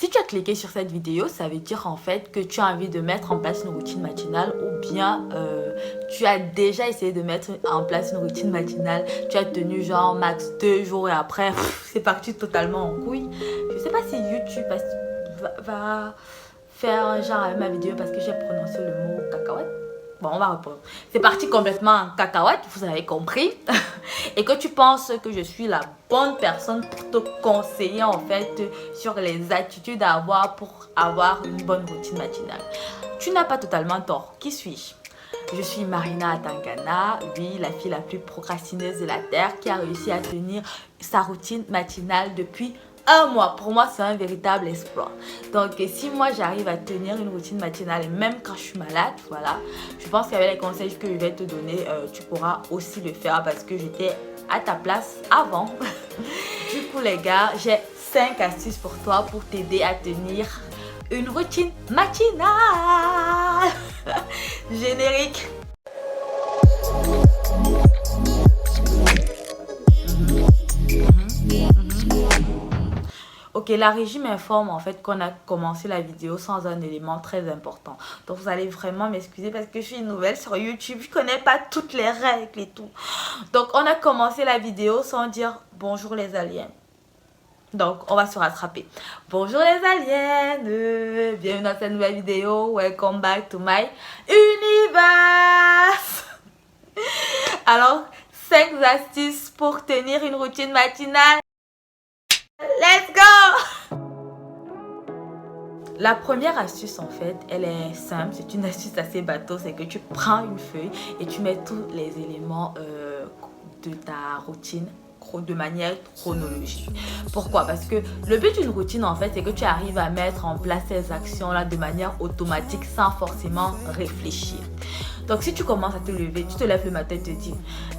Si tu as cliqué sur cette vidéo, ça veut dire en fait que tu as envie de mettre en place une routine matinale ou bien tu as déjà essayé de mettre en place une routine matinale. Tu as tenu genre max 2 jours et après, c'est parti totalement en couille. Je sais pas si YouTube va faire genre avec ma vidéo parce que j'ai prononcé le mot cacahuète. Bon, on va reprendre. C'est parti complètement en cacahuète, vous avez compris. Et que tu penses que je suis la bonne personne pour te conseiller en fait sur les attitudes à avoir pour avoir une bonne routine matinale. Tu n'as pas totalement tort. Qui suis-je? Je suis Marina Atangana, oui, la fille la plus procrastineuse de la Terre qui a réussi à tenir sa routine matinale depuis un mois. Pour moi, c'est un véritable exploit. Donc, si moi, j'arrive à tenir une routine matinale, et même quand je suis malade, voilà, je pense qu'avec les conseils que je vais te donner, tu pourras aussi le faire parce que j'étais à ta place avant. Du coup, les gars, j'ai 5 astuces pour toi pour t'aider à tenir une routine matinale. Générique. Ok, la régie m'informe en fait qu'on a commencé la vidéo sans un élément très important. Donc vous allez vraiment m'excuser parce que je suis une nouvelle sur YouTube. Je connais pas toutes les règles et tout. Donc on a commencé la vidéo sans dire bonjour les aliens. Donc on va se rattraper. Bonjour les aliens. Bienvenue dans cette nouvelle vidéo. Welcome back to my universe. Alors, 5 astuces pour tenir une routine matinale. Let's go! La première astuce en fait, elle est simple, c'est une astuce assez bateau, c'est que tu prends une feuille et tu mets tous les éléments de ta routine de manière chronologique. Pourquoi? Parce que le but d'une routine en fait, c'est que tu arrives à mettre en place ces actions là de manière automatique sans forcément réfléchir. Donc si tu commences à te lever, tu te lèves le matin et te dis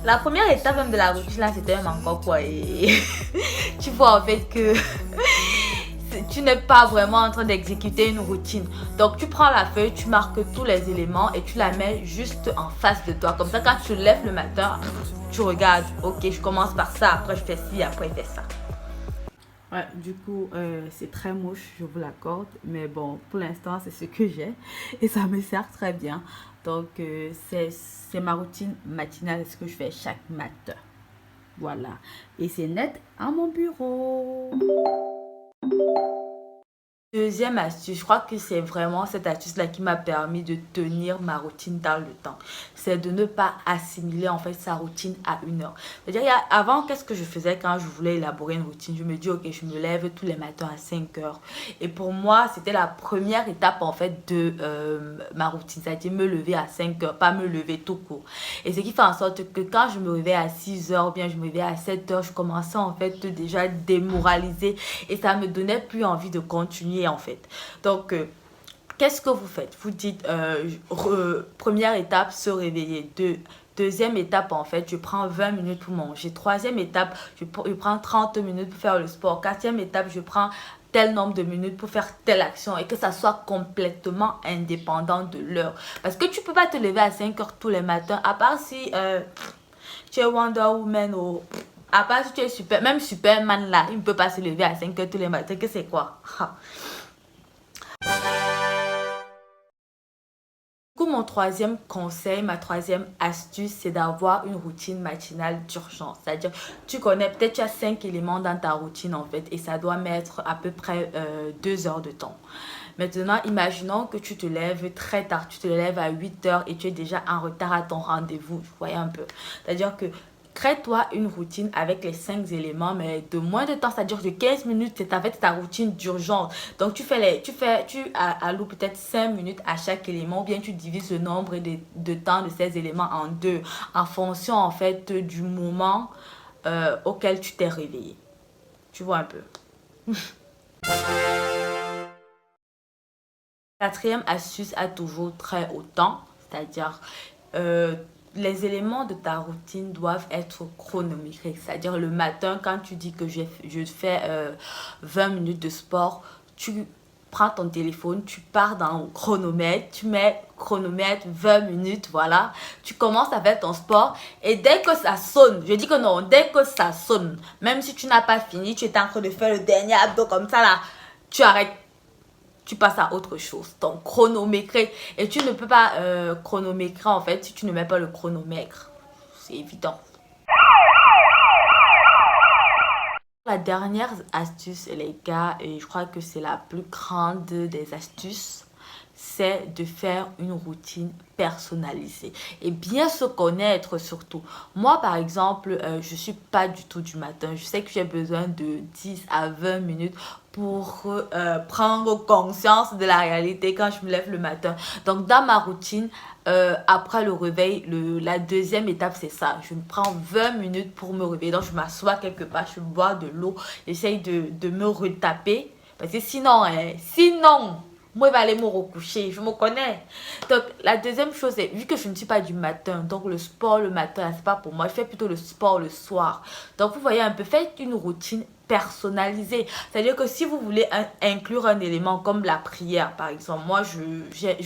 la première étape même de la routine là, c'était même encore quoi, et tu vois en fait que tu n'es pas vraiment en train d'exécuter une routine. Donc tu prends la feuille, tu marques tous les éléments et tu la mets juste en face de toi. Comme ça, quand tu te lèves le matin, tu regardes, ok, je commence par ça, après je fais ci, après je fais ça. Ouais, du coup, c'est très moche, je vous l'accorde. Mais bon, pour l'instant, c'est ce que j'ai. Et ça me sert très bien. Donc, c'est ma routine matinale, ce que je fais chaque matin. Voilà. Et c'est net à mon bureau. Deuxième astuce, je crois que c'est vraiment cette astuce-là qui m'a permis de tenir ma routine dans le temps. C'est de ne pas assimiler en fait sa routine à une heure. C'est-à-dire, avant, qu'est-ce que je faisais quand je voulais élaborer une routine? Je me dis, ok, je me lève tous les matins à 5 heures. Et pour moi, c'était la première étape en fait de ma routine. C'est-à-dire me lever à 5 heures, pas me lever tout court. Et ce qui fait en sorte que quand je me réveillais à 6 heures, ou bien je me réveillais à 7 heures, je commençais en fait déjà démoraliser. Et ça me donnait plus envie de continuer en fait. Donc, qu'est-ce que vous faites? Vous dites, première étape, se réveiller. Deuxième étape, en fait, je prends 20 minutes pour manger. Troisième étape, je prends 30 minutes pour faire le sport. Quatrième étape, je prends tel nombre de minutes pour faire telle action et que ça soit complètement indépendant de l'heure. Parce que tu peux pas te lever à 5 heures tous les matins, à part si tu es Wonder Woman ou... À part si tu es même Superman là, il ne peut pas se lever à 5 heures tous les matins, que c'est quoi? Du coup, mon troisième conseil, ma troisième astuce, c'est d'avoir une routine matinale d'urgence. C'est-à-dire, tu connais, peut-être tu as 5 éléments dans ta routine en fait et ça doit mettre à peu près 2 heures de temps. Maintenant, imaginons que tu te lèves très tard, tu te lèves à 8 heures et tu es déjà en retard à ton rendez-vous. Vous voyez un peu. C'est-à-dire que crée-toi une routine avec les 5 éléments, mais de moins de temps, c'est-à-dire de 15 minutes, c'est avec ta routine d'urgence. Donc, tu alloues peut-être 5 minutes à chaque élément, ou bien tu divises le nombre de temps de ces éléments en deux, en fonction, en fait, du moment auquel tu t'es réveillé. Tu vois un peu. Quatrième astuce a toujours très haut temps, c'est-à-dire les éléments de ta routine doivent être chronométriques. C'est-à-dire le matin, quand tu dis que je fais 20 minutes de sport, tu prends ton téléphone, tu pars dans le chronomètre, tu mets chronomètre 20 minutes, voilà. Tu commences à faire ton sport et dès que ça sonne, je dis que non, dès que ça sonne, même si tu n'as pas fini, tu es en train de faire le dernier abdo comme ça là, tu arrêtes. tu passes à autre chose. Donc, chronométrer. Et tu ne peux pas chronométrer, en fait, si tu ne mets pas le chronomètre. C'est évident. La dernière astuce, les gars, et je crois que c'est la plus grande des astuces, c'est de faire une routine personnalisée et bien se connaître surtout. Moi, par exemple, je suis pas du tout du matin. Je sais que j'ai besoin de 10 à 20 minutes pour prendre conscience de la réalité quand je me lève le matin. Donc, dans ma routine, après le réveil, la deuxième étape, c'est ça. Je me prends 20 minutes pour me réveiller. Donc, je m'assois quelque part, je bois de l'eau, j'essaye de me retaper. Parce que sinon, moi, il va aller me recoucher. Je me connais. Donc, la deuxième chose, c'est, vu que je ne suis pas du matin, donc le sport le matin, c'est pas pour moi. Je fais plutôt le sport le soir. Donc, vous voyez un peu, faites une routine personnalisée. C'est-à-dire que si vous voulez inclure un élément comme la prière, par exemple, moi, je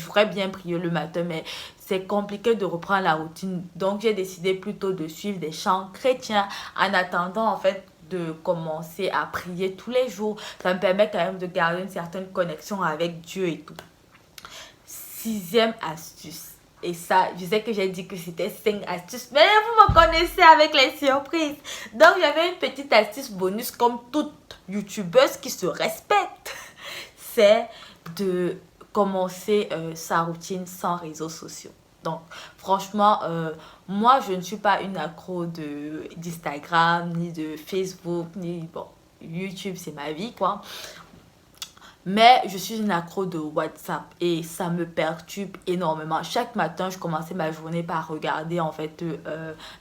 voudrais bien prier le matin, mais c'est compliqué de reprendre la routine. Donc, j'ai décidé plutôt de suivre des chants chrétiens en attendant, en fait, de commencer à prier tous les jours. Ça me permet quand même de garder une certaine connexion avec Dieu et tout. Sixième astuce. Et ça, je sais que j'ai dit que c'était 5 astuces, mais vous me connaissez avec les surprises. Donc, j'avais une petite astuce bonus comme toute youtubeuse qui se respecte. C'est de commencer sa routine sans réseaux sociaux. Donc, franchement, moi, je ne suis pas une accro d'Instagram, ni de Facebook, ni... Bon, YouTube, c'est ma vie, quoi. Mais je suis une accro de WhatsApp et ça me perturbe énormément. Chaque matin, je commençais ma journée par regarder en fait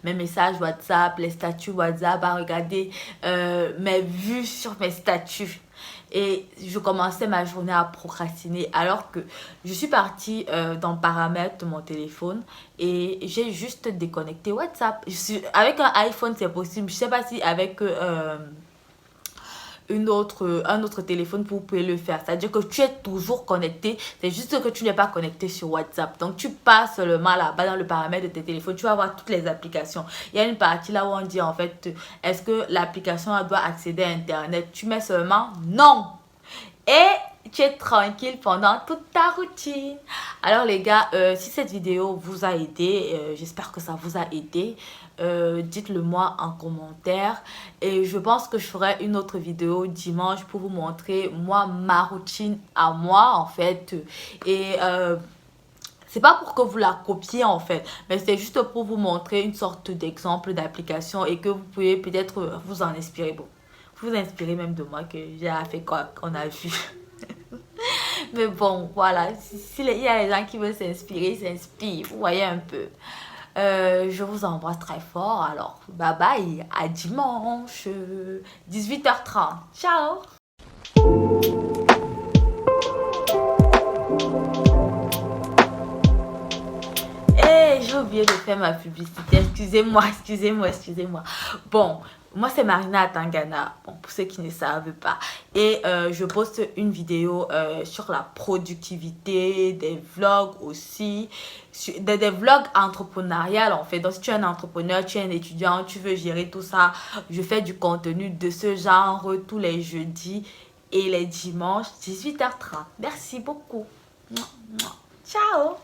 mes messages WhatsApp, les statuts WhatsApp, à regarder mes vues sur mes statuts. Et je commençais ma journée à procrastiner alors que je suis partie dans paramètres de mon téléphone et j'ai juste déconnecté WhatsApp. Avec un iPhone, c'est possible. Je ne sais pas si avec... un autre téléphone, vous pouvez le faire. C'est-à-dire que tu es toujours connecté. C'est juste que tu n'es pas connecté sur WhatsApp. Donc, tu passes seulement là-bas dans le paramètre de tes téléphones. Tu vas voir toutes les applications. Il y a une partie là où on dit en fait, est-ce que l'application doit accéder à Internet? Tu mets seulement non. Et tu es tranquille pendant toute ta routine. Alors les gars, si cette vidéo vous a aidé, j'espère que ça vous a aidé. Dites-le moi en commentaire. Et je pense que je ferai une autre vidéo dimanche pour vous montrer moi ma routine à moi en fait. Et c'est pas pour que vous la copiez en fait, mais c'est juste pour vous montrer une sorte d'exemple d'application et que vous pouvez peut-être vous en inspirer. Bon, vous inspirez même de moi que j'ai fait quoi qu'on a vu. Mais bon, voilà, s'il y a des gens qui veulent s'inspirer, ils s'inspirent. Vous voyez un peu. Je vous embrasse très fort. Alors, bye bye. À dimanche, 18h30. Ciao. J'ai oublié de faire ma publicité. Excusez-moi. Bon, moi c'est Marina Tangana. Bon, pour ceux qui ne savent pas. Et je poste une vidéo sur la productivité, des vlogs aussi. Des vlogs entrepreneuriales en fait. Donc si tu es un entrepreneur, tu es un étudiant, tu veux gérer tout ça. Je fais du contenu de ce genre tous les jeudis et les dimanches, 18h30. Merci beaucoup. Ciao.